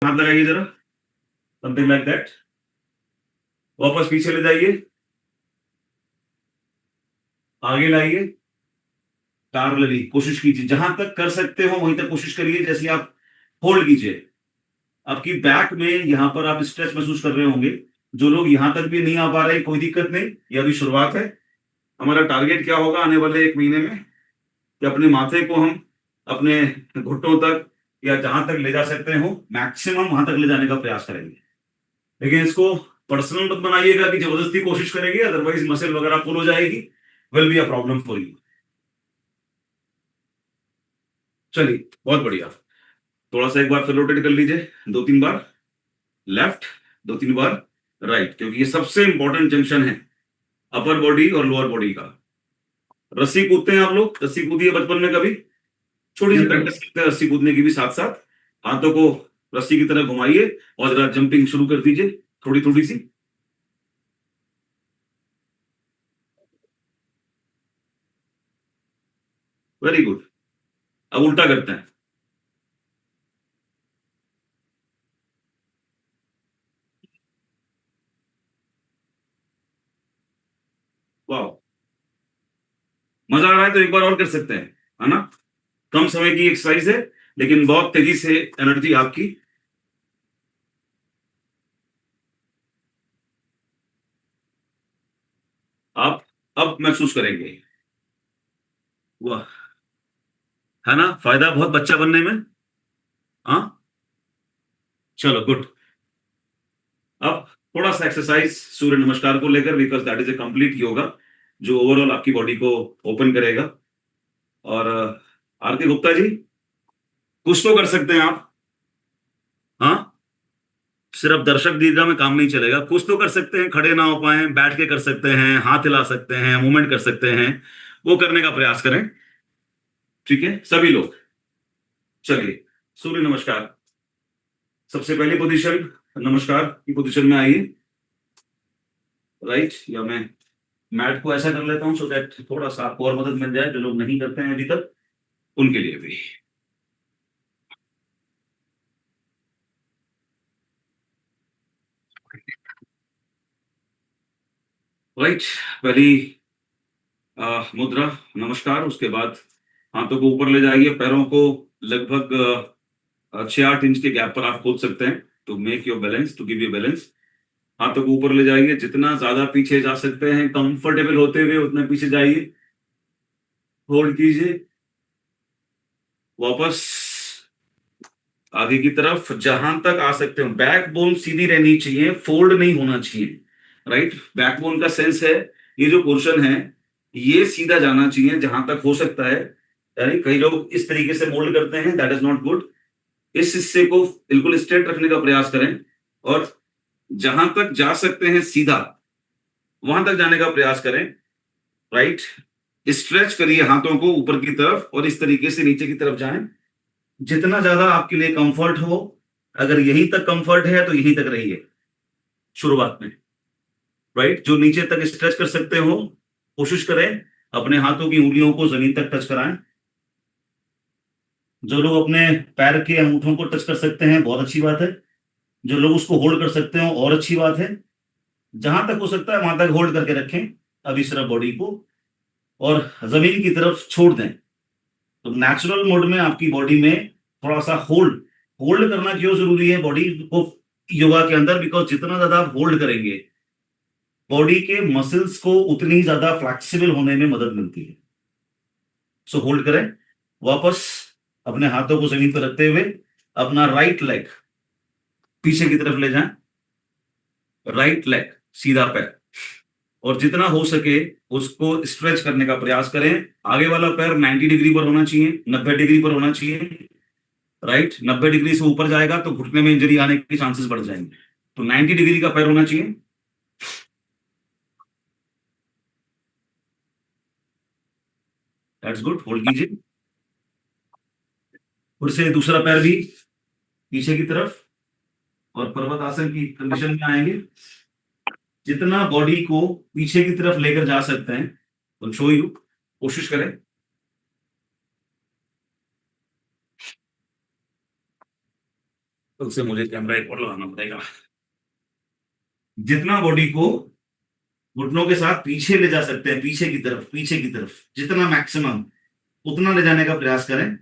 हाथ लगाइए जरा, समथिंग लाइक दैट। वापस पीछे ले जाइए, आगे लाइए, पैरेलली कोशिश कीजिए, जहां तक कर सकते हो वहीं तक कोशिश करिए। जैसे आप होल्ड कीजिए, आपकी बैक में यहां पर आप स्ट्रेच महसूस कर रहे होंगे। जो लोग यहां तक भी नहीं आ पा रहे, कोई दिक्कत नहीं, ये अभी शुरुआत है। हमारा टारगेट क्या होगा आने वाले 1 महीने में, कि अपने माथे को हम अपने घुटनों तक या जहां तक ले जा सकते हो मैक्सिमम वहां तक ले जाने का प्रयास करेंगे। लेकिन इसको पर्सनल मत बनाइएगा कि जबरदस्ती कोशिश करेंगे, अदरवाइज मसल वगैरह पुल हो जाएगी, will be a problem for you. चलिए, बहुत बढ़िया। थोड़ा सा एक बार फिर रोटेट कर लीजिए, 2-3 बार लेफ्ट, 2-3 बार राइट, क्योंकि ये सबसे इंपॉर्टेंट जंक्शन है अपर बॉडी और लोअर बॉडी का। रस्सी कूदते हैं आप लोग? रस्सी कूदी है बचपन में कभी? छोटी सी प्रैक्टिस करते हैं रस्सी कूदने की भी साथ साथ। हाथों को रस्सी की तरह घुमाइए और जरा जंपिंग शुरू कर दीजिए, थोड़ी थोड़ी सी। Very good. अब उल्टा करते हैं। वाह, मजा आ रहा है तो एक बार और कर सकते हैं, है ना? कम समय की एक्सरसाइज है, लेकिन बहुत तेजी से एनर्जी आपकी। आप अब महसूस करेंगे। वाह, है ना फायदा बहुत बच्चा बनने में? हाँ, चलो गुड। अब थोड़ा सा एक्सरसाइज सूर्य नमस्कार को लेकर, because that is a complete yoga जो ओवरऑल आपकी बॉडी को ओपन करेगा। और आरती गुप्ता जी, कुछ तो कर सकते हैं आप। हाँ, सिर्फ दर्शक दीर्घा में काम नहीं चलेगा, कुछ तो कर सकते हैं। खड़े ना हो पाए, बैठ के कर सकते हैं, हाथ हिला सकते हैं, मूवमेंट कर सकते हैं, वो करने का प्रयास करें। ठीक है सभी लोग? चलिए, सूर्य नमस्कार। सबसे पहली पोजीशन, नमस्कार की पोजीशन में आइए। राइट, या मैं मैट को ऐसा कर लेता हूं सो दैट थोड़ा सा आपको और मदद मिल जाए, जो लोग नहीं करते हैं अभी तक उनके लिए भी। राइट, पहली मुद्रा नमस्कार। उसके बाद हाथों को ऊपर ले जाइए, पैरों को लगभग 6-8 इंच के गैप पर आप खोल सकते हैं, to make your balance, to give you balance. हाथों को ऊपर ले जाइए, जितना ज्यादा पीछे जा सकते हैं कंफर्टेबल होते हुए उतना पीछे जाइए। होल्ड कीजिए, वापस आगे की तरफ जहां तक आ सकते हो। बैकबोन सीधी रहनी चाहिए, फोल्ड नहीं होना चाहिए। राइट, बैकबोन का सेंस है, ये जो पोर्शन है ये सीधा जाना चाहिए जहां तक हो सकता है। यानी कई लोग इस तरीके से मोल्ड करते हैं, दैट इज नॉट गुड। इस हिस्से को बिल्कुल स्ट्रेट रखने का प्रयास करें, और जहां तक जा सकते हैं सीधा वहां तक जाने का प्रयास करें। राइट, स्ट्रेच करिए हाथों को ऊपर की तरफ और इस तरीके से नीचे की तरफ जाएं, जितना ज्यादा आपके लिए कंफर्ट हो। अगर यहीं तक कंफर्ट है तो यहीं तक रहिए शुरुआत में। राइट, जो नीचे तक स्ट्रेच कर सकते हो कोशिश करें, अपने हाथों की उंगलियों को जमीन तक टच कराएं। जो लोग अपने पैर के अंगूठों को टच कर सकते हैं बहुत अच्छी बात है, जो लोग उसको होल्ड कर सकते हो और अच्छी बात है। जहां तक हो सकता है वहां तक होल्ड करके रखें अभी सिर्फ बॉडी को, और जमीन की तरफ छोड़ दें। तो नेचुरल मोड में आपकी बॉडी में थोड़ा सा होल्ड होल्ड करना क्यों जरूरी है बॉडी को योगा के अंदर? बिकॉज जितना ज्यादा आप होल्ड करेंगे बॉडी के मसल्स को उतनी ज्यादा फ्लेक्सिबल होने में मदद मिलती है। सो होल्ड करें, वापस अपने हाथों को जमीन पर रखते हुए अपना राइट लेग पीछे की तरफ ले जाएं। राइट लेग, सीधा पैर, और जितना हो सके उसको स्ट्रेच करने का प्रयास करें। आगे वाला पैर 90 डिग्री पर होना चाहिए, 90 डिग्री पर होना चाहिए। राइट, 90 डिग्री से ऊपर जाएगा तो घुटने में इंजरी आने के चांसेस बढ़ जाएंगे। तो 90 डिग्री का पैर होना चाहिए। दैट्स गुड, होल्ड कीजिए। फिर से दूसरा पैर भी पीछे की तरफ, और पर्वत आसन की कंडीशन में आएंगे। जितना बॉडी को पीछे की तरफ लेकर जा सकते हैं तो शो यू, कोशिश करें। उससे मुझे कैमरा एक और लगाना पड़ेगा। जितना बॉडी को घुटनों के साथ पीछे ले जा सकते हैं, पीछे की तरफ, पीछे की तरफ जितना मैक्सिमम, उतना ले जाने का प्रयास करें।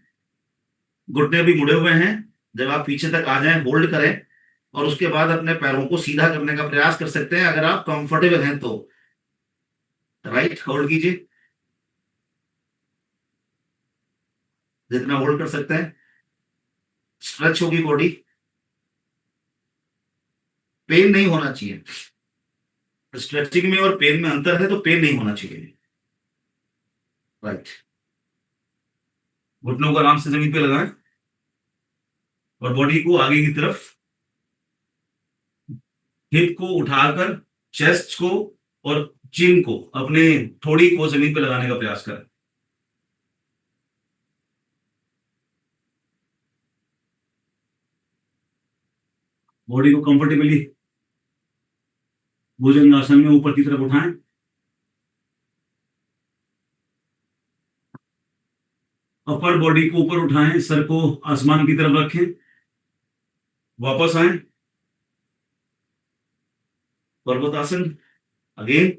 घुटने भी मुड़े हुए हैं, जब आप पीछे तक आ जाएं होल्ड करें, और उसके बाद अपने पैरों को सीधा करने का प्रयास कर सकते हैं अगर आप कंफर्टेबल हैं तो। राइट, होल्ड कीजिए जितना होल्ड कर सकते हैं। स्ट्रेच होगी बॉडी, पेन नहीं होना चाहिए। स्ट्रेचिंग में और पेन में अंतर है, तो पेन नहीं होना चाहिए। राइट, घुटनों को आराम से जमीन पे लगाएं और बॉडी को आगे की तरफ, हिप को उठाकर चेस्ट को और चिन को, अपने थोड़ी को जमीन पे लगाने का प्रयास करें। बॉडी को कंफर्टेबली भुजंगासन में ऊपर की तरफ उठाएं। अपर बॉडी को ऊपर उठाएं, सर को आसमान की तरफ रखें, वापस आए पर्वतासन अगेन।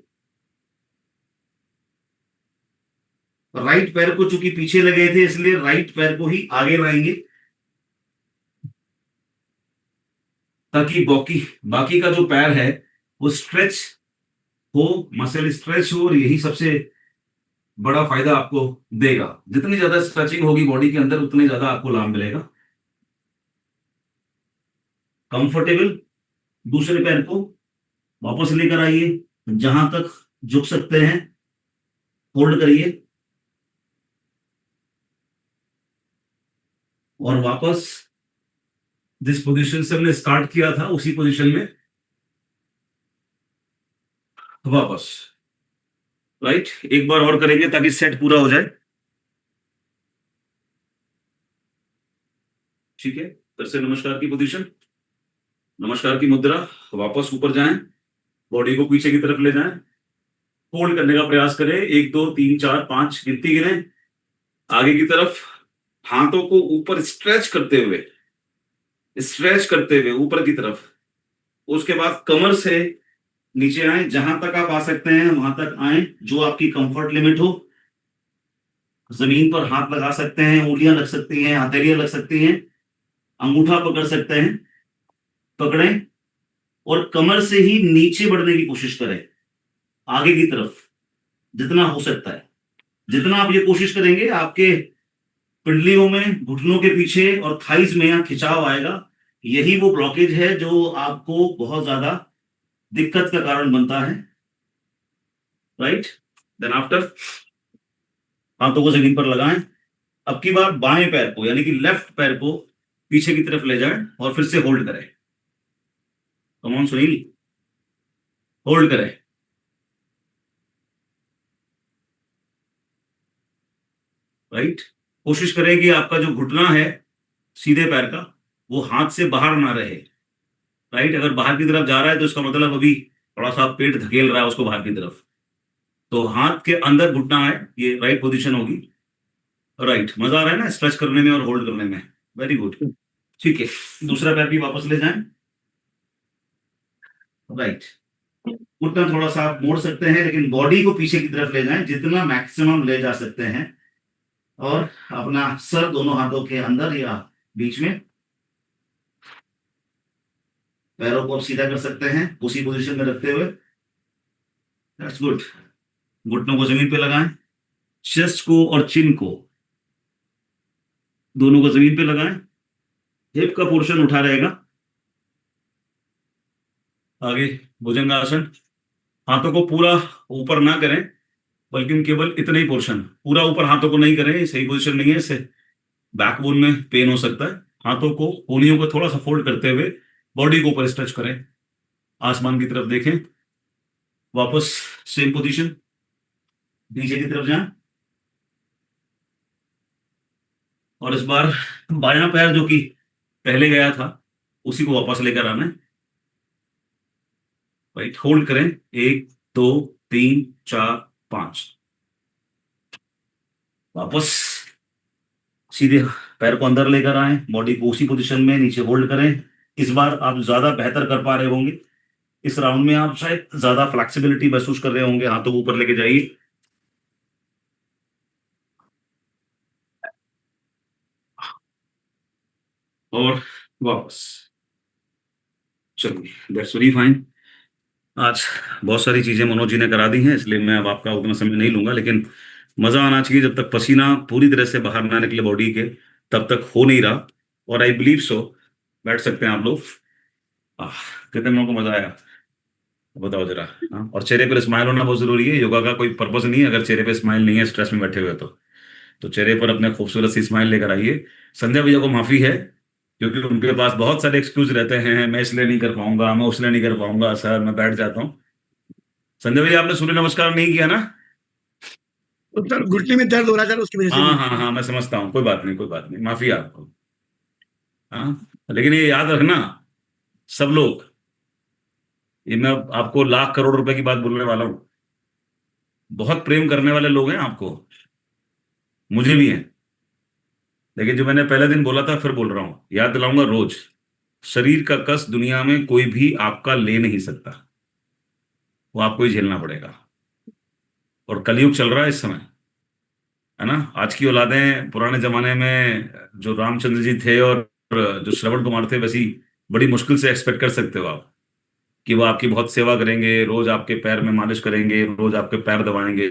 राइट पैर को चूंकि पीछे लगे थे, इसलिए राइट पैर को ही आगे लाएंगे, ताकि बाकी बाकी का जो पैर है वो स्ट्रेच हो, मसल स्ट्रेच हो, और यही सबसे बड़ा फायदा आपको देगा। जितनी ज्यादा स्ट्रेचिंग होगी बॉडी के अंदर, उतने ज्यादा आपको लाभ मिलेगा। कंफर्टेबल दूसरे पैर को वापस लेकर आइए, जहां तक झुक सकते हैं होल्ड करिए, और वापस जिस पोजीशन से हमने स्टार्ट किया था उसी पोजीशन में वापस। राइट, एक बार और करेंगे ताकि सेट पूरा हो जाए। ठीक है, फिर से नमस्कार की पोजीशन, नमस्कार की मुद्रा, वापस ऊपर जाएं, बॉडी को पीछे की तरफ ले जाएं, होल्ड करने का प्रयास करें। 1 2 3 4 5 गिनती गिने, आगे की तरफ, हाथों को ऊपर स्ट्रेच करते हुए, स्ट्रेच करते हुए ऊपर की तरफ। उसके बाद कमर से नीचे आए, जहां तक आप आ सकते हैं वहां तक आए, जो आपकी कंफर्ट लिमिट हो। जमीन पर हाथ लगा सकते हैं, उंगलियां लग सकती हैं, हथेलियां लग सकती हैं, अंगूठा पकड़ सकते हैं, पकड़ें, और कमर से ही नीचे बढ़ने की कोशिश करें आगे की तरफ जितना हो सकता है। जितना आप ये कोशिश करेंगे, आपके पिंडलियों में, घुटनों के पीछे और थाइज में यहाँ खिंचाव आएगा। यही वो ब्लॉकेज है जो आपको बहुत ज्यादा दिक्कत का कारण बनता है। राइट, देन आफ्टर हाथों को जमीन पर लगाएं। अब की बार बाएं पैर को, यानी कि लेफ्ट पैर को पीछे की तरफ ले जाएं और फिर से होल्ड करें। कम ऑन सुनील, होल्ड करें। राइट, कोशिश करें कि आपका जो घुटना है सीधे पैर का, वो हाथ से बाहर ना रहे। राइट, अगर बाहर की तरफ जा रहा है तो इसका मतलब अभी थोड़ा सा पेट धकेल रहा है उसको बाहर की तरफ, तो हाथ के अंदर घुटना है, ये राइट पोजीशन होगी। राइट, मजा आ रहा है ना स्ट्रेच करने में और होल्ड करने में? Very good. ठीक है, दूसरा पैर भी वापस ले जाएं। राइट, घुटना थोड़ा सा आप मोड़ सकते हैं, लेकिन बॉडी को पीछे की तरफ ले जाएं जितना मैक्सिमम ले जा सकते हैं, और अपना सर दोनों हाथों के अंदर या बीच में, पैरों को आप सीधा कर सकते हैं उसी पोजीशन में रखते हुए। That's good. घुटनों को जमीन पे लगाएं, चेस्ट को और चिन को दोनों को जमीन पे लगाएं, हिप का पोर्शन उठा रहेगा। आगे भुजंगासन, हाथों को पूरा ऊपर ना करें, बल्कि केवल इतना ही पोर्शन, पूरा ऊपर हाथों को नहीं करें, सही पोजीशन नहीं है, इससे बैकबोन में पेन हो सकता है। हाथों को, उंगलियों को थोड़ा सा फोल्ड करते हुए बॉडी को ऊपर स्ट्रेच करें, आसमान की तरफ देखें, वापस सेम पोजीशन, नीचे की तरफ जाएं, और इस बार बायां पैर जो कि पहले गया था उसी को वापस लेकर आना है। राइट, होल्ड करें, 1 2 3 4 5, वापस सीधे पैर को अंदर लेकर आए, बॉडी को उसी पोजीशन में नीचे होल्ड करें, इस बार आप ज्यादा बेहतर कर पा रहे होंगे। इस राउंड में आप शायद ज्यादा फ्लेक्सिबिलिटी महसूस कर रहे होंगे। हाथों को ऊपर लेके जाइए। और वापस। चलिए, दैट्स वेरी फाइन। आज बहुत सारी चीजें मनोज जी ने करा दी हैं, इसलिए मैं अब आपका उतना समय नहीं लूंगा, लेकिन मजा आना चाहिए। जब तक पसीना पूरी तरह से बाहर ना निकले बॉडी के, तब तक हो नहीं रहा। और आई बिलीव सो। बैठ सकते हैं आप लोग। आह, कितने लोगों को मजा आया, बताओ जरा। हाँ, और चेहरे पर स्माइल होना बहुत जरूरी है। योगा का कोई पर्पस नहीं है अगर चेहरे पे स्माइल नहीं है, स्ट्रेस में बैठे हुए तो चेहरे पर अपने खूबसूरत सी स्माइल लेकर आइए। संजय भैया को माफी है, क्योंकि उनके पास बहुत सारे एक्सक्यूज रहते हैं। मैं इसलिए नहीं कर पाऊंगा, मैं उसलिए नहीं कर पाऊंगा, सर मैं बैठ जाता हूँ। संजय भैया, आपने सूर्य नमस्कार नहीं किया ना? तो सर घुटने में दर्द हो रहा है सर, उसकी वजह से हाँ नहीं हाँ किया। हाँ, मैं समझता हूँ। कोई बात नहीं, कोई बात नहीं, माफी है आपको। हाँ, लेकिन ये याद रखना सब लोग, ये मैं आपको लाख करोड़ रुपए की बात बोलने वाला हूँ। बहुत प्रेम करने वाले लोग हैं आपको, मुझे भी हैं। लेकिन जो मैंने पहले दिन बोला था, फिर बोल रहा हूँ, याद दिलाऊंगा रोज। शरीर का कष्ट दुनिया में कोई भी आपका ले नहीं सकता। वो आपको ही झेलना पड़ेगा। और कलयुग चल रहा है इस समय, है ना। आज की औलादें पुराने जमाने में जो रामचंद्र जी थे और जो श्रवण कुमार थे, वैसी बड़ी मुश्किल से एक्सपेक्ट कर सकते हो आप कि वो आपकी बहुत सेवा करेंगे, रोज आपके पैर में मालिश करेंगे, रोज आपके पैर दबाएंगे।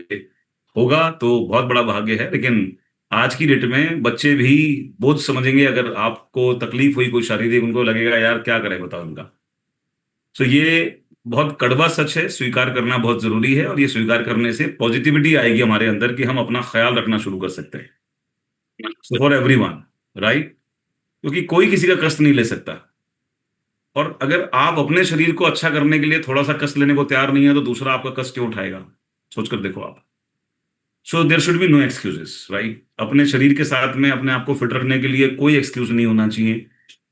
होगा तो बहुत बड़ा भाग्य है, लेकिन आज की डेट में बच्चे भी बोझ समझेंगे। अगर आपको तकलीफ हुई कोई शारीरिक, उनको लगेगा यार क्या करें बताओ उनका। तो ये बहुत कड़वा सच है, स्वीकार करना बहुत जरूरी है। और ये स्वीकार करने से पॉजिटिविटी आएगी हमारे अंदर कि हम अपना ख्याल रखना शुरू कर सकते हैं। So for everyone, right. क्योंकि कोई किसी का कष्ट नहीं ले सकता। और अगर आप अपने शरीर को अच्छा करने के लिए थोड़ा सा कष्ट लेने को तैयार नहीं है, तो दूसरा आपका कष्ट क्यों उठाएगा? सोचकर देखो आप। So there should be no excuses, right. अपने शरीर के साथ में अपने आप को फिट रखने के लिए कोई एक्सक्यूज नहीं होना चाहिए।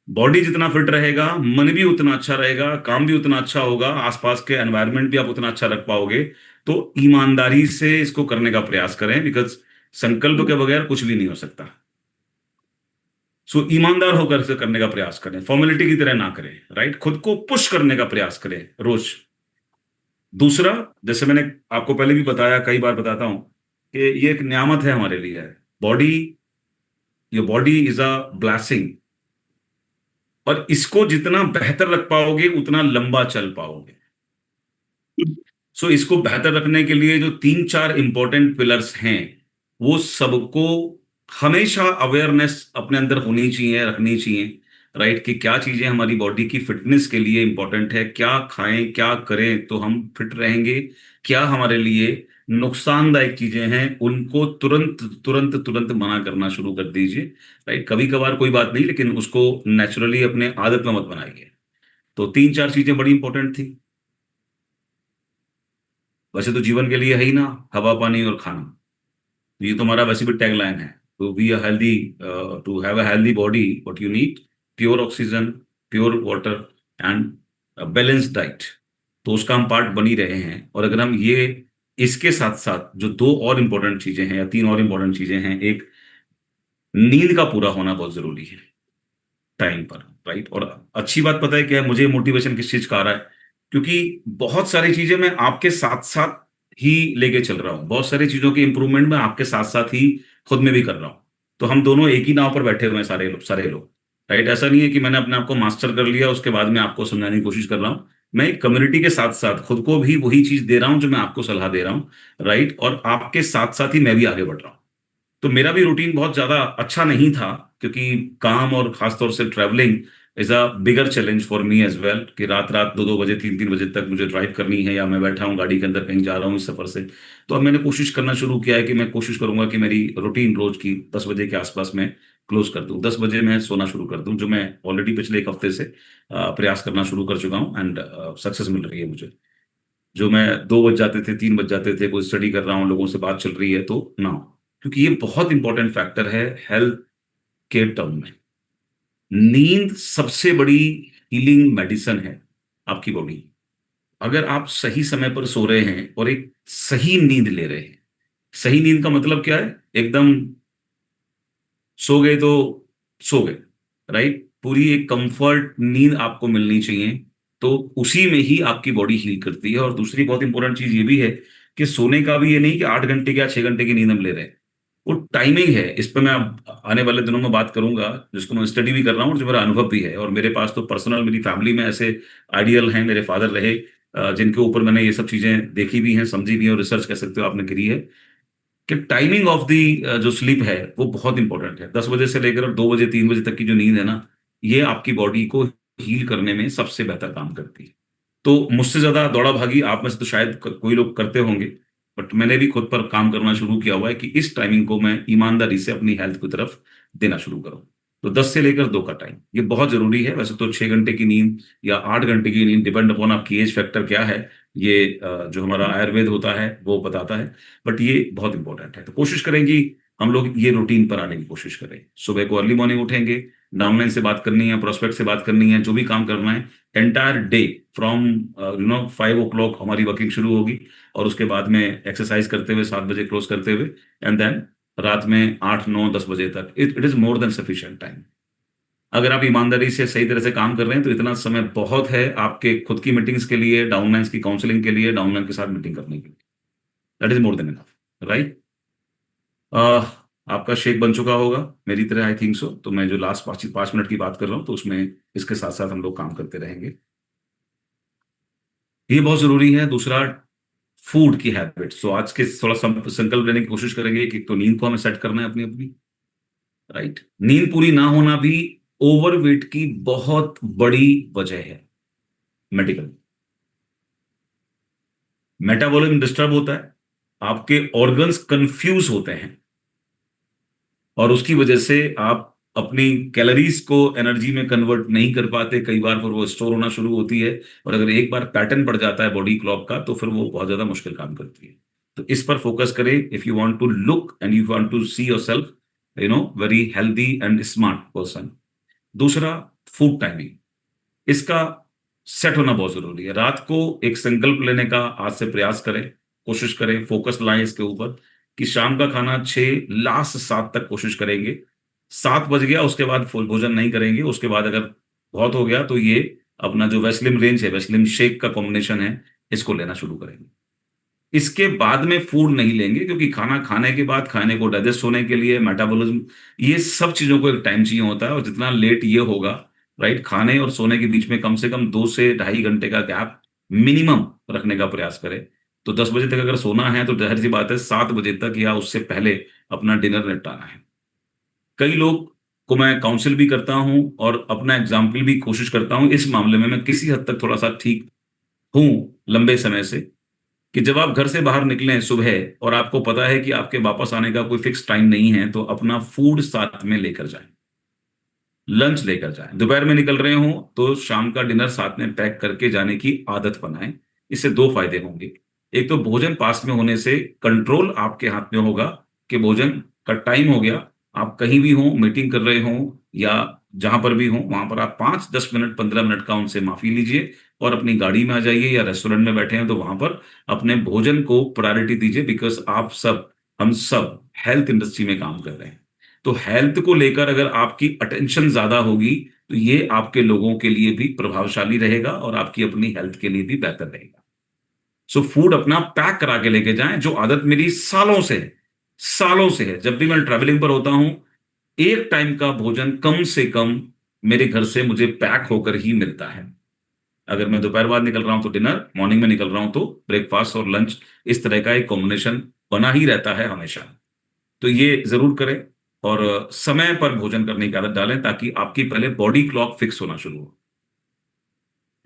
बॉडी जितना फिट रहेगा, मन भी उतना अच्छा रहेगा, काम भी उतना अच्छा होगा, आसपास के एनवायरनमेंट भी आप उतना अच्छा रख पाओगे। तो ईमानदारी से इसको करने का प्रयास करें, बिकॉज संकल्प के बगैर कुछ भी नहीं हो सकता। सो ईमानदार होकर से करने का प्रयास करें, फॉर्मेलिटी की तरह ना करें, राइट। खुद को पुश करने का प्रयास करें रोज। दूसरा, जैसे मैंने आपको पहले भी बताया, कई बार बताता हूं कि ये एक नियामत है हमारे लिए। Body, your body is a blessing. और इसको जितना बेहतर रख पाओगे, उतना लंबा चल पाओगे। सो इसको बेहतर रखने के लिए जो तीन चार इंपॉर्टेंट पिलर्स हैं, वो सबको हमेशा अवेयरनेस अपने अंदर होनी चाहिए, रखनी चाहिए, राइट। कि क्या चीजें हमारी बॉडी की फिटनेस के लिए इंपॉर्टेंट है, क्या खाएं क्या करें तो हम फिट रहेंगे, क्या हमारे लिए नुकसानदायक चीजें हैं, उनको तुरंत तुरंत तुरंत मना करना शुरू कर दीजिए, राइट। कभी कभार कोई बात नहीं, लेकिन उसको नेचुरली अपने आदत में मत बनाइए। तो तीन चार चीजें बड़ी इंपॉर्टेंट थी। वैसे तो जीवन के लिए है ही ना, हवा पानी और खाना। तो ये तो हमारा वैसे भी टैग लाइन है। तो be a healthy, to have a healthy body what you need, pure oxygen, pure water and balanced diet. तो उसका हम पार्ट बन ही रहे हैं। और अगर हम ये, इसके साथ साथ जो दो और इंपॉर्टेंट चीजें हैं या तीन और इंपॉर्टेंट चीजें हैं, एक, नींद का पूरा होना बहुत जरूरी है टाइम पर, राइट। और अच्छी बात पता है क्या है, मुझे मोटिवेशन किस चीज का आ रहा है? क्योंकि बहुत सारी चीजें मैं आपके साथ साथ ही लेके चल रहा हूँ। बहुत सारी चीजों की इंप्रूवमेंट मैं आपके साथ साथ ही खुद में भी कर रहा हूँ। तो हम दोनों एक ही नाव पर बैठे हुए हैं, सारे लोग, राइट। ऐसा नहीं है कि मैंने अपने आप को मास्टर कर लिया उसके बाद में आपको समझाने की कोशिश कर रहा हूँ। मैं एक कम्युनिटी के साथ साथ खुद को भी वही चीज दे रहा हूँ जो मैं आपको सलाह दे रहा हूँ, राइट। और आपके साथ साथ ही मैं भी आगे बढ़ रहा हूँ। तो मेरा भी रूटीन बहुत ज्यादा अच्छा नहीं था, क्योंकि काम और खासतौर से travelling is a bigger challenge for me as well. कि रात रात 2-2 बजे 3-3 बजे तक मुझे ड्राइव करनी है, या मैं बैठा हूँ गाड़ी के अंदर कहीं जा रहा हूँ इस सफर से। तो अब मैंने कोशिश करना शुरू किया है कि मैं कोशिश करूंगा कि मेरी रूटीन रोज की 10 बजे के आसपास में क्लोज कर दूं, 10 बजे मैं सोना शुरू कर दूं, जो मैं ऑलरेडी पिछले एक हफ्ते से प्रयास करना शुरू कर चुका हूँ। एंड सक्सेस मिल रही है मुझे। जो मैं 2 बज जाते थे, 3 बज जाते थे, कोई स्टडी कर रहा हूँ, लोगों से बात चल रही है, तो ना। क्योंकि ये बहुत इंपॉर्टेंट फैक्टर है हेल्थ के टर्म में। नींद सबसे बड़ी हीलिंग मेडिसिन है आपकी बॉडी। अगर आप सही समय पर सो रहे हैं और एक सही नींद ले रहे हैं, सही नींद का मतलब क्या है? एकदम सो गए तो सो गए, राइट। पूरी एक कंफर्ट नींद आपको मिलनी चाहिए, तो उसी में ही आपकी बॉडी हील करती है। और दूसरी बहुत इंपॉर्टेंट चीज ये भी है कि सोने का भी ये नहीं कि 8 घंटे या 6 घंटे की नींद हम ले रहे हैं, वो टाइमिंग है। इस पर मैं अब आने वाले दिनों में बात करूंगा, जिसको मैं स्टडी भी कर रहा हूँ और जो मेरा अनुभव भी है। और मेरे पास तो पर्सनल, मेरी फैमिली में ऐसे आइडियल हैं, मेरे फादर रहे, जिनके ऊपर मैंने ये सब चीजें देखी भी हैं, समझी भी हैं, और रिसर्च कह सकते हो आपने करी है कि टाइमिंग ऑफ दी जो स्लीप है वो बहुत इंपॉर्टेंट है। 10 बजे से लेकर 2 बजे 3 बजे तक की जो नींद है ना, ये आपकी बॉडी को हील करने में सबसे बेहतर काम करती है। तो मुझसे ज्यादा दौड़ा भागी आप में से तो शायद कोई लोग करते होंगे, बट मैंने भी खुद पर काम करना शुरू किया हुआ है कि इस टाइमिंग को मैं ईमानदारी से अपनी हेल्थ की तरफ देना शुरू करूं। तो 10 से लेकर 2 का टाइम ये बहुत जरूरी है। वैसे तो 6 घंटे की नींद या 8 घंटे की नींद, डिपेंड अपॉन आपकी एज फैक्टर क्या है, ये जो हमारा आयुर्वेद होता है वो बताता है, बट ये बहुत इंपॉर्टेंट है। तो कोशिश करेंगे हम लोग ये रूटीन पर आने की कोशिश करें। सुबह को अर्ली मॉर्निंग उठेंगे, डाउनलाइन से बात करनी है, प्रोस्पेक्ट से बात करनी है, जो भी काम करना है एंटायर डे फ्रॉम 5 o'clock हमारी वर्किंग शुरू होगी, और उसके बाद में एक्सरसाइज करते हुए 7 बजे क्लोज करते हुए, एंड देन रात में 8 9 10 बजे तक it is more than sufficient time. अगर आप ईमानदारी से सही तरह से काम कर रहे हैं तो इतना समय बहुत है आपके खुद की मीटिंग्स के लिए, डाउनलाइंस की काउंसलिंग के लिए, डाउनलाइन के साथ मीटिंग करने के लिए। That is more than enough, right. आपका शेक बन चुका होगा मेरी तरह, आई थिंक सो। तो मैं जो लास्ट 5 मिनट की बात कर रहा हूँ तो उसमें इसके साथ साथ हम लोग काम करते रहेंगे, ये बहुत जरूरी है। दूसरा, फूड की हैबिट। तो आज के थोड़ा संकल्प लेने की कोशिश करेंगे कि एक तो नींद को हमें सेट करना है अपनी अपनी, राइट। नींद पूरी ना होना भी ओवरवेट की बहुत बड़ी वजह है मेडिकल। मेटाबॉलिज्म डिस्टर्ब होता है, आपके ऑर्गन्स कंफ्यूज होते हैं, और उसकी वजह से आप अपनी कैलोरीज को एनर्जी में कन्वर्ट नहीं कर पाते। कई बार फिर वो स्टोर होना शुरू होती है, और अगर एक बार पैटर्न पड़ जाता है बॉडी क्लॉक का तो फिर वो बहुत ज्यादा मुश्किल काम करती है। तो इस पर फोकस करें if you want to look and you want to see yourself very healthy and smart person. दूसरा, फूड टाइमिंग, इसका सेट होना बहुत जरूरी है। रात को एक संकल्प लेने का आज से प्रयास करें, कोशिश करें, फोकस लाएं इसके ऊपर कि शाम का खाना 6 लास्ट 7 तक कोशिश करेंगे। 7 बज गया उसके बाद फुल भोजन नहीं करेंगे। उसके बाद अगर बहुत हो गया तो ये अपना जो वेस्लिम रेंज है, वेस्लिम शेक का कॉम्बिनेशन है, इसको लेना शुरू करेंगे। इसके बाद में फूड नहीं लेंगे, क्योंकि खाना खाने के बाद खाने को डाइजेस्ट होने के लिए, मेटाबॉलिज्म, ये सब चीजों को एक टाइम चाहिए होता है। और जितना लेट ये होगा, राइट, खाने और सोने के बीच में कम से कम 2 से ढाई घंटे का गैप मिनिमम रखने का प्रयास करें। तो 10 बजे तक अगर सोना है तो जाहिर सी बात है 7 बजे तक या उससे पहले अपना डिनर निपटाना है। कई लोग को मैं काउंसिल भी करता हूं और अपना एग्जाम्पल भी कोशिश करता हूं इस मामले में। मैं किसी हद तक थोड़ा सा ठीक हूं लंबे समय से, कि जब आप घर से बाहर निकलें सुबह और आपको पता है कि आपके वापस आने का कोई फिक्स टाइम नहीं है, तो अपना फूड साथ में लेकर जाएं, लंच लेकर जाएं। दोपहर में निकल रहे हो तो शाम का डिनर साथ में पैक करके जाने की आदत बनाएं। इससे 2 फायदे होंगे। एक तो भोजन पास में होने से कंट्रोल आपके हाथ में होगा कि भोजन का टाइम हो गया, आप कहीं भी हो, मीटिंग कर रहे हो या जहां पर भी हो, वहां पर आप 5 10 मिनट 15 मिनट का उनसे माफी लीजिए और अपनी गाड़ी में आ जाइए, या रेस्टोरेंट में बैठे हैं तो वहां पर अपने भोजन को प्रायोरिटी दीजिए। बिकॉज आप सब, हम सब हेल्थ इंडस्ट्री में काम कर रहे हैं। तो हेल्थ को लेकर अगर आपकी अटेंशन ज्यादा होगी तो ये आपके लोगों के लिए भी प्रभावशाली रहेगा और आपकी अपनी हेल्थ के लिए भी बेहतर रहेगा। सो फूड अपना पैक करा के लेके जाएं, जो आदत मेरी सालों से है, सालों से है। जब भी मैं ट्रैवलिंग पर होता हूं, एक टाइम का भोजन कम से कम मेरे घर से मुझे पैक होकर ही मिलता है। अगर मैं दोपहर बाद निकल रहा हूं तो डिनर, मॉर्निंग में निकल रहा हूं तो ब्रेकफास्ट और लंच, इस तरह का एक कॉम्बिनेशन बना ही रहता है हमेशा। तो ये जरूर करें, और समय पर भोजन करने की आदत डालें ताकि आपकी पहले बॉडी क्लॉक फिक्स होना शुरू हो।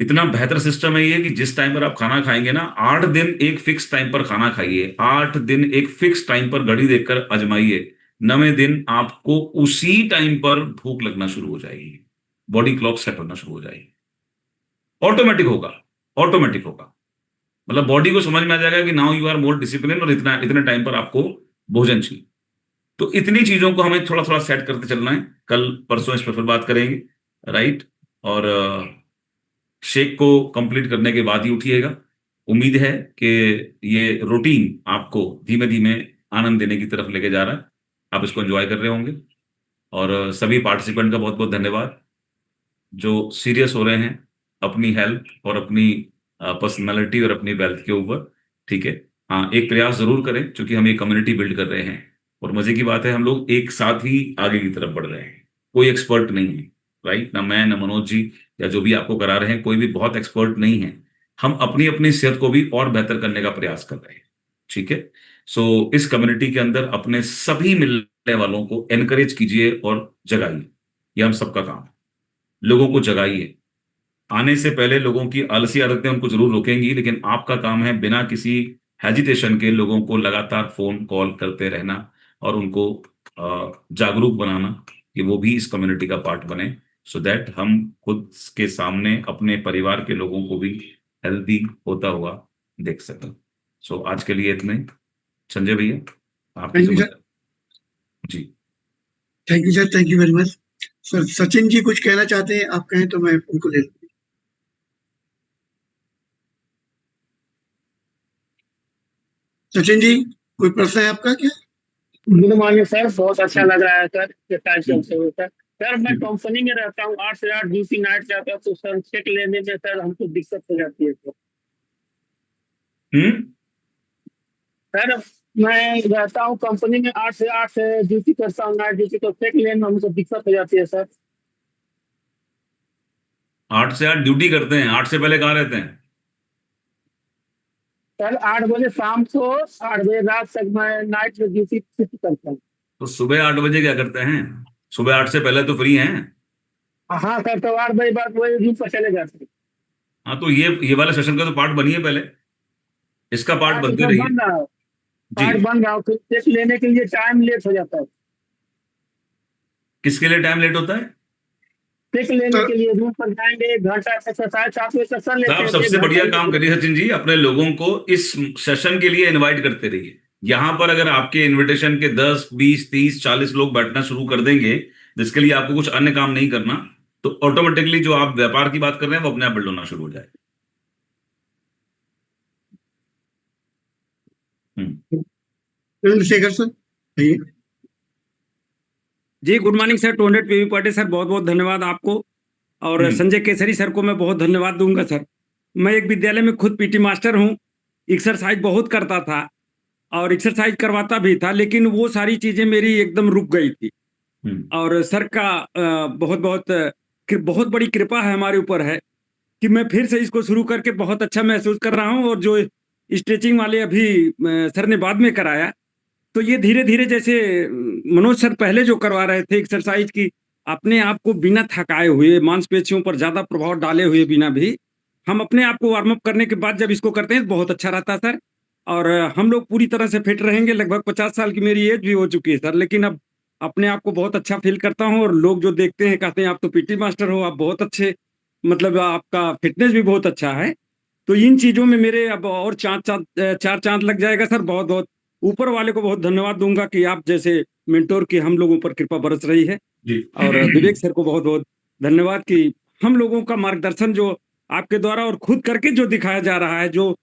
इतना बेहतर सिस्टम है ये कि जिस टाइम पर आप खाना खाएंगे ना, 8 दिन एक फिक्स टाइम पर खाना खाइए, 8 दिन एक फिक्स टाइम पर घड़ी देखकर आजमाइए। 9वें दिन आपको उसी टाइम पर भूख लगना शुरू हो जाएगी, बॉडी क्लॉक सेट होना शुरू हो जाएगी। ऑटोमेटिक होगा, ऑटोमेटिक होगा। मतलब बॉडी को समझ में आ जाएगा कि now you are more discipline, और इतना इतने टाइम पर आपको भोजन चाहिए। तो इतनी चीजों को हमें थोड़ा थोड़ा सेट करते चलना है। कल परसों इस पर फिर बात करेंगे, राइट। और शेक को कंप्लीट करने के बाद ही उठिएगा। उम्मीद है कि ये रूटीन आपको धीमे धीमे आनंद देने की तरफ लेके जा रहा है, आप इसको एंजॉय कर रहे होंगे। और सभी पार्टिसिपेंट का बहुत बहुत धन्यवाद। जो सीरियस हो रहे हैं अपनी हेल्थ और अपनी पर्सनालिटी और अपनी वेल्थ के ऊपर, ठीक है। हाँ, एक प्रयास जरूर करें, क्योंकि हम एक कम्युनिटी बिल्ड कर रहे हैं और मजे की बात है हम लोग एक साथ ही आगे की तरफ बढ़ रहे हैं। कोई एक्सपर्ट नहीं है, राइट, ना मैं ना मनोज जी या जो भी आपको करा रहे हैं, कोई भी बहुत एक्सपर्ट नहीं है। हम अपनी अपनी सेहत को भी और बेहतर करने का प्रयास कर रहे हैं, ठीक है। सो इस कम्युनिटी के अंदर अपने सभी मिलने वालों को एनकरेज कीजिए और जगाइए, ये हम सबका काम है। लोगों को जगाइए। आने से पहले लोगों की आलसी आदतें उनको जरूर रोकेंगी, लेकिन आपका काम है बिना किसी हेजिटेशन के लोगों को लगातार फोन कॉल करते रहना और उनको जागरूक बनाना कि वो भी इस कम्युनिटी का पार्ट बने, सो दैट हम खुद के सामने अपने परिवार के लोगों को भी हेल्दी होता हुआ देख सकें। सो आज के लिए इतने। संजय भैया, आपकी थैंक यू सर। जिम्मेदारी जी। Thank you sir, thank you very much sir. Sachin ji कुछ कहना चाहते हैं, आप कहें तो मैं उनको ले लूं। सचिन जी, कोई प्रश्न है आपका क्या? गुड मॉर्निंग सर, बहुत अच्छा लग रहा है सर ये टाइम से होता है। सर मैं कंपनी में रहता हूँ, 8 से 8 ड्यूटी नाइट जाता है, तो सर चेक लेने में सर हमको दिक्कत हो जाती है सर मैं रहता हूँ कंपनी में 8 से 8 ड्यूटी करता हूँ नाइट ड्यूटी, तो चेक लेने में हमको दिक्कत हो जाती है सर। 8 से 8 ड्यूटी करते हैं, 8 से पहले कहाँ रहते हैं? सर 8 बजे शाम को 8 बजे रात तक मैं नाइट में ड्यूटी करता हूँ। तो सुबह 8 बजे क्या करते हैं? सुबह 8 से पहले तो फ्री हैं। हाँ सर, तो 8 बजे बाद वही रूम पर चले जाते हैं। हाँ, तो ये वाले सेशन का तो पार्ट बनिए पहले, इसका पार्ट तो बनते सर रहिए बन रहा है, जी। पार्ट बन रहा हूँ, फिर चेक लेने के लिए टाइम लेट हो जाता है। किसके लिए टाइम लेट होता है? चेक लेने के लिए रूम पर जाएंगे, 1 घंटा एक्सरसाइज 7 बजे सेशन लेते साहब हैं, तो सबसे 1 बढ़िया घंटा काम करिए सचिन जी, अपने लोगों को इस सेशन के लिए इनवाइट करते रहिए। यहाँ पर अगर आपके इनविटेशन के 10 20 30 40 लोग बैठना शुरू कर देंगे, जिसके लिए आपको कुछ अन्य काम नहीं करना, तो ऑटोमेटिकली जो आप व्यापार की बात कर रहे हैं वो अपने आप बिल्ड होना शुरू हो जाए। चंद्रशेखर सर कहिए। जी good morning sir, 200 PV Patil sir, बहुत बहुत धन्यवाद आपको। और संजय केसरी सर को मैं बहुत धन्यवाद दूंगा सर। मैं एक विद्यालय में खुद पीटी मास्टर हूँ, एक्सरसाइज बहुत करता था और एक्सरसाइज करवाता भी था, लेकिन वो सारी चीजें मेरी एकदम रुक गई थी। और सर का बहुत बहुत बहुत बड़ी कृपा है हमारे ऊपर है कि मैं फिर से इसको शुरू करके बहुत अच्छा महसूस कर रहा हूँ। और जो स्ट्रेचिंग वाले अभी सर ने बाद में कराया, तो ये धीरे धीरे जैसे मनोज सर पहले जो करवा रहे थे एक्सरसाइज की, अपने आप को बिना थकाए हुए, मांसपेशियों पर ज्यादा प्रभाव डाले हुए बिना भी हम अपने आप को वार्म अप करने के बाद जब इसको करते हैं बहुत अच्छा रहता है सर। और हम लोग पूरी तरह से फिट रहेंगे। लगभग 50 साल की मेरी एज भी हो चुकी है सर, लेकिन अब अपने आप को बहुत अच्छा फील करता हूँ। और लोग जो देखते हैं कहते हैं आप तो पीटी मास्टर हो, आप बहुत अच्छे, मतलब आपका फिटनेस भी बहुत अच्छा है। तो इन चीजों में मेरे अब और चार चांद लग जाएगा सर। बहुत बहुत ऊपर वाले को बहुत धन्यवाद दूंगा कि आप जैसे मेंटोर की हम लोगों पर कृपा बरस रही है जी। और विवेक सर को बहुत बहुत धन्यवाद कि हम लोगों का मार्गदर्शन जो आपके द्वारा और खुद करके जो दिखाया जा रहा है, जो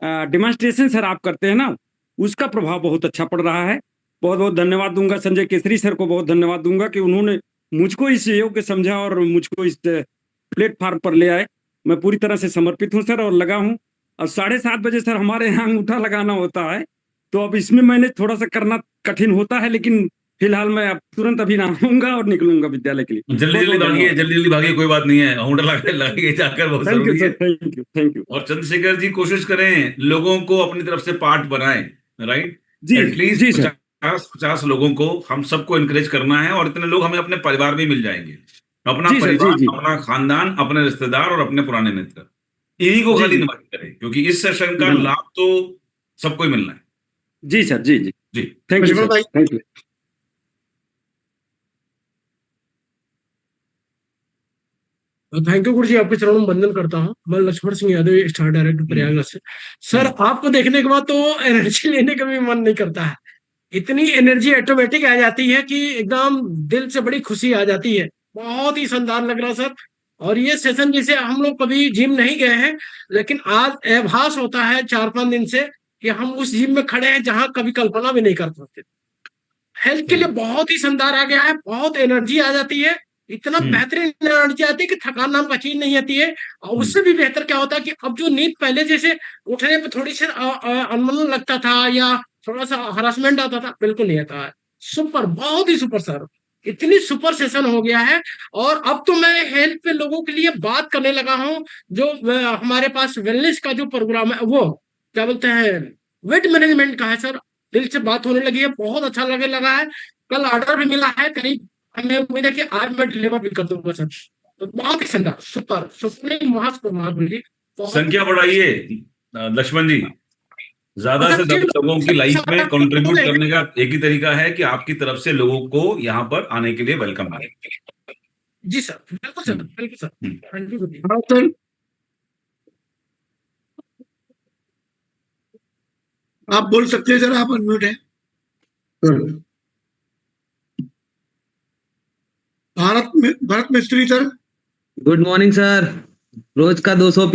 डिमॉन्स्ट्रेशन सर आप करते हैं ना, उसका प्रभाव बहुत अच्छा पड़ रहा है। बहुत बहुत धन्यवाद दूंगा। संजय केसरी सर को बहुत धन्यवाद दूंगा कि उन्होंने मुझको इस योग्य समझा और मुझको इस प्लेटफॉर्म पर ले आए। मैं पूरी तरह से समर्पित हूँ सर और लगा हूँ। और 7:30 बजे सर हमारे यहाँ अंगूठा लगाना होता है, तो अब इसमें मैंने थोड़ा सा करना कठिन होता है, लेकिन फिलहाल मैं अब तुरंत अभी नहाऊंगा और निकलूंगा विद्यालय के लिए। जल्दी जल्दी भागिए, जल्दी जल्दी भागिए, कोई बात नहीं है, अंगूठा लगाइए जाकर, बहुत थैंक यू जरूरी है। Sir, thank you, thank you. और चंद्रशेखर जी कोशिश करें लोगों को अपनी तरफ से पार्ट बनाएं, राइट। जी एटलीस्ट जी सर, 50 लोगों को हम सबको इनकरेज करना है, और इतने लोग हमें अपने परिवार में मिल जाएंगे। अपना जी सर, जी परिवार, जी अपना खानदान, अपने रिश्तेदार और अपने पुराने मित्र, इन्हीं को जी खाली जी इन्वाइट करें, क्योंकि इस सेशन का धन्यवाद। लाभ तो सबको ही मिलना है। जी सर, जी जी जी थैंक यू लक्ष्मण सर, भाई। Thank you. थैंक यू गुरु जी, आपके चरणों में वंदन करता हूँ। मैं लक्ष्मण सिंह यादव, स्टार डायरेक्टर प्रयागराज से। सर आपको देखने के बाद तो एनर्जी लेने का भी मन नहीं करता है। इतनी एनर्जी ऑटोमेटिक आ जाती है कि एकदम दिल से बड़ी खुशी आ जाती है। बहुत ही शानदार लग रहा है सर। और ये सेशन जैसे हम लोग कभी जिम नहीं गए हैं, लेकिन आज आभास होता है 4-5 दिन से कि हम उस जिम में खड़े हैं जहां कभी कल्पना भी नहीं कर सकते। हेल्थ के लिए बहुत ही शानदार आ गया है, बहुत एनर्जी आ जाती है। इतना बेहतरीन एनर्जी आती है कि थकान नाम का चीज नहीं आती है। और उससे भी बेहतर क्या होता है कि अब जो नींद पहले जैसे उठने पे थोड़ी सी अनमन लगता था या थोड़ा सा हरासमेंट आता था, बिल्कुल नहीं आता है। सुपर, बहुत ही सुपर सर, इतनी सुपर सेशन हो गया है। और अब तो मैं हेल्थ पे लोगों के लिए बात करने लगा हूँ। जो हमारे पास वेलनेस का जो प्रोग्राम है, वो क्या बोलते हैं, वेट मैनेजमेंट का है सर। दिल से बात होने लगी है, बहुत अच्छा लगे लगा है। कल ऑर्डर भी मिला है, करीब हमें उम्मीद है कि आज मैं डिलीवर भी कर दूंगा सर। तो बहुत ही शानदार, सुपर सुपर, संख्या बढ़ाइए लक्ष्मण जी, ज्यादा से ज्यादा लोगों की लाइफ में कंट्रीब्यूट करने का एक ही तरीका है कि आपकी तरफ से लोगों को यहाँ पर आने के लिए वेलकम करें। जी सर, बिल्कुल सर, बिल्कुल सर। Thank you. हाँ सर, आप बोल सकते हैं सर, आप अनम्यूट हैं sir. Bharat Mistry sir. Good morning sir. रोज का 200